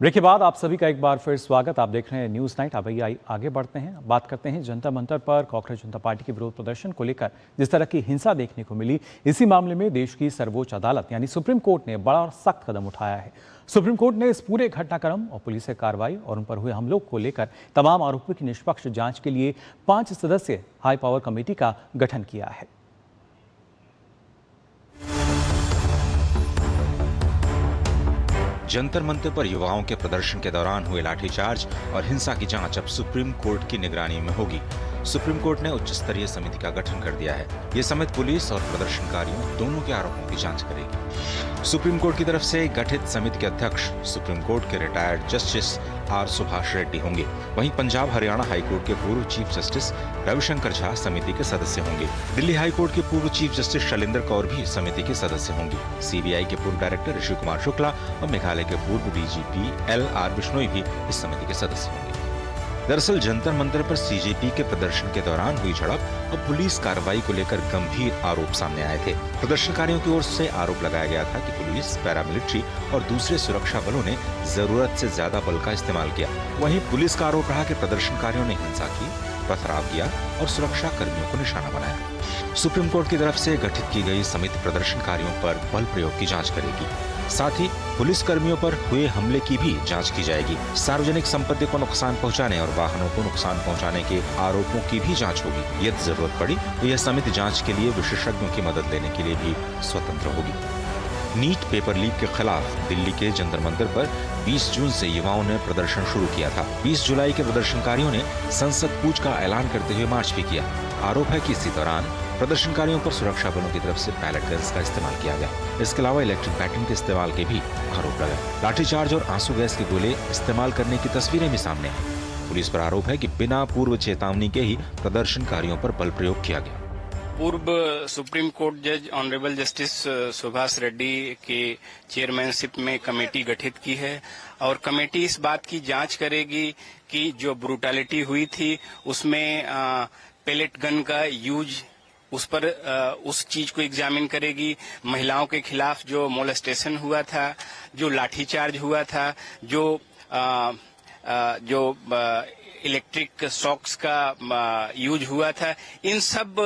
Break के बाद आप सभी का एक बार फिर स्वागत। आप देख रहे हैं न्यूज़ नाइट। अब आगे बढ़ते हैं, बात करते हैं जंतर मंतर पर कांग्रेस जनता पार्टी के विरोध प्रदर्शन को लेकर जिस तरह की हिंसा देखने को मिली। इसी मामले में देश की सर्वोच्च अदालत यानी सुप्रीम कोर्ट ने बड़ा और सख्त कदम उठाया है। सुप्रीम कोर्ट ने इस पूरे घटनाक्रम और पुलिस की कार्रवाई और उन पर हुए हमलों को लेकर तमाम आरोपों की निष्पक्ष जांच के लिए 5 सदस्यीय हाई पावर कमेटी का गठन किया है। जंतर मंतर पर युवाओं के प्रदर्शन के दौरान हुए लाठीचार्ज और हिंसा की जांच अब सुप्रीम कोर्ट की निगरानी में होगी। सुप्रीम कोर्ट ने उच्च स्तरीय समिति का गठन कर दिया है। ये समिति पुलिस और प्रदर्शनकारियों दोनों के आरोपों की जांच करेगी। सुप्रीम कोर्ट की तरफ से गठित समिति के अध्यक्ष सुप्रीम कोर्ट के retired justice R Subhash Reddy होंगे। वहीं पंजाब हरियाणा हाईकोर्ट के पूर्व चीफ जस्टिस रविशंकर झा समिति के सदस्य होंगे। दिल्ली हाईकोर्ट के पूर्व चीफ जस्टिस शैलेंद्र कौर भी समिति के सदस्य होंगे। सीबीआई के पूर्व डायरेक्टर ऋषि कुमार शुक्ला और मेघालय के पूर्व डीजीपी LR बिश्नोई भी इस समिति के सदस्य होंगे। दरअसल जंतर मंतर पर सीजेपी के प्रदर्शन के दौरान हुई झड़प और पुलिस कार्रवाई को लेकर गंभीर आरोप सामने आए थे। प्रदर्शनकारियों की ओर से आरोप लगाया गया था कि पुलिस, पैरामिलिट्री और दूसरे सुरक्षा बलों ने जरूरत से ज्यादा बल का इस्तेमाल किया। वहीं पुलिस का आरोप रहा कि प्रदर्शनकारियों ने हिंसा की, पथराव किया और सुरक्षा कर्मियों को निशाना बनाया। सुप्रीम कोर्ट की तरफ से गठित की गई समिति प्रदर्शनकारियों पर बल प्रयोग की जांच करेगी। साथ ही पुलिस कर्मियों पर हुए हमले की भी जांच की जाएगी। सार्वजनिक संपत्ति को नुकसान पहुंचाने और वाहनों को नुकसान पहुंचाने के आरोपों की भी जांच होगी। यदि जरूरत पड़ी तो यह समिति जांच के लिए विशेषज्ञों की मदद लेने के लिए भी स्वतंत्र होगी। नीट पेपर लीक के खिलाफ दिल्ली के जंतर मंतर पर 20 जून से युवाओं ने प्रदर्शन शुरू किया था। 20 जुलाई के प्रदर्शनकारियों ने संसद कूच का ऐलान करते हुए मार्च भी किया। आरोप है कि इसी दौरान प्रदर्शनकारियों पर सुरक्षा बलों की तरफ से पैलेट गन्स का इस्तेमाल किया गया। इसके अलावा इलेक्ट्रिक बैटरी के इस्तेमाल के भी आरोप लगाए। लाठीचार्ज और आंसू गैस के गोले इस्तेमाल करने की तस्वीरें भी सामने आई। पुलिस पर आरोप है कि बिना पूर्व चेतावनी के ही प्रदर्शनकारियों पर बल प्रयोग किया गया। पूर्व सुप्रीम कोर्ट जज ऑनरेबल जस्टिस सुभाष रेड्डी के चेयरमैनशिप में कमेटी गठित की है और कमेटी इस बात की जांच करेगी कि जो ब्रूटैलिटी हुई थी उसमें पेलेट गन का यूज उस चीज को एग्जामिन करेगी। महिलाओं के खिलाफ जो मोलेस्टेशन हुआ था, जो लाठीचार्ज हुआ था, जो इलेक्ट्रिक शॉक्स का यूज हुआ था, इन सब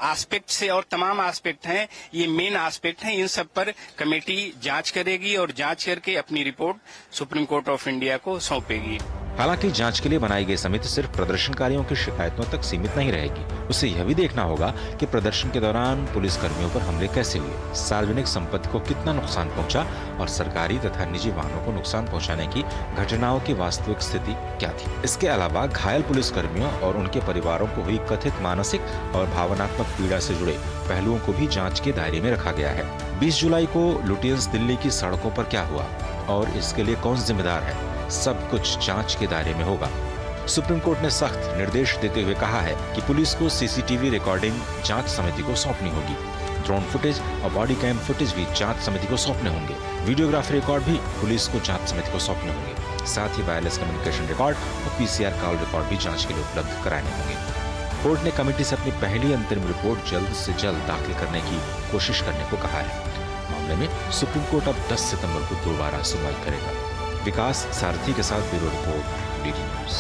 एस्पेक्ट से और तमाम एस्पेक्ट हैं, ये मेन एस्पेक्ट हैं, इन सब पर कमेटी जांच करेगी और जांच करके अपनी report supreme court of India को सौंपेगी। हालांकि जांच के लिए बनाई गई समिति सिर्फ प्रदर्शनकारियों की शिकायतों तक सीमित नहीं रहेगी। उसे यह भी देखना होगा कि प्रदर्शन के दौरान पुलिस कर्मियों पर हमले कैसे हुए, सार्वजनिक संपत्ति को कितना नुकसान पहुंचा और सरकारी तथा निजी वाहनों को नुकसान पहुंचाने की घटनाओं की वास्तविक स्थिति क्या थी। इसके अलावा घायल पुलिस कर्मियों और उनके परिवारों को हुई कथित मानसिक और भावनात्मक पीड़ा से जुड़े पहलुओं को भी जाँच के दायरे में रखा गया है। 20 जुलाई को लुटियंस दिल्ली की सड़कों पर क्या हुआ और इसके लिए कौन जिम्मेदार है, सब कुछ जांच के दायरे में होगा। सुप्रीम कोर्ट ने सख्त निर्देश देते हुए कहा है कि पुलिस को सीसीटीवी रिकॉर्डिंग जांच समिति को सौंपनी होगी। ड्रोन फुटेज और बॉडी कैम फुटेज भी जांच समिति को सौंपने होंगे। वीडियोग्राफी रिकॉर्ड भी पुलिस को जांच समिति को सौंपने होंगे। साथ ही वायरलेस कम्युनिकेशन रिकॉर्ड और PCR कॉल रिकॉर्ड भी जांच के लिए उपलब्ध कराने होंगे। कोर्ट ने कमेटी से अपनी पहली अंतरिम रिपोर्ट जल्द से जल्द दाखिल करने की कोशिश करने को कहा है। मामले में सुप्रीम कोर्ट अब 10 सितंबर को दोबारा सुनवाई करेगा। विकास सारथी के साथ ब्यूरो रिपोर्ट, DD न्यूज़।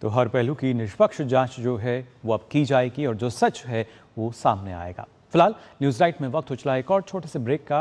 तो हर पहलू की निष्पक्ष जांच जो है वो अब की जाएगी और जो सच है वो सामने आएगा। फिलहाल न्यूज़ नाइट में वक्त हो चला एक और छोटे से ब्रेक का।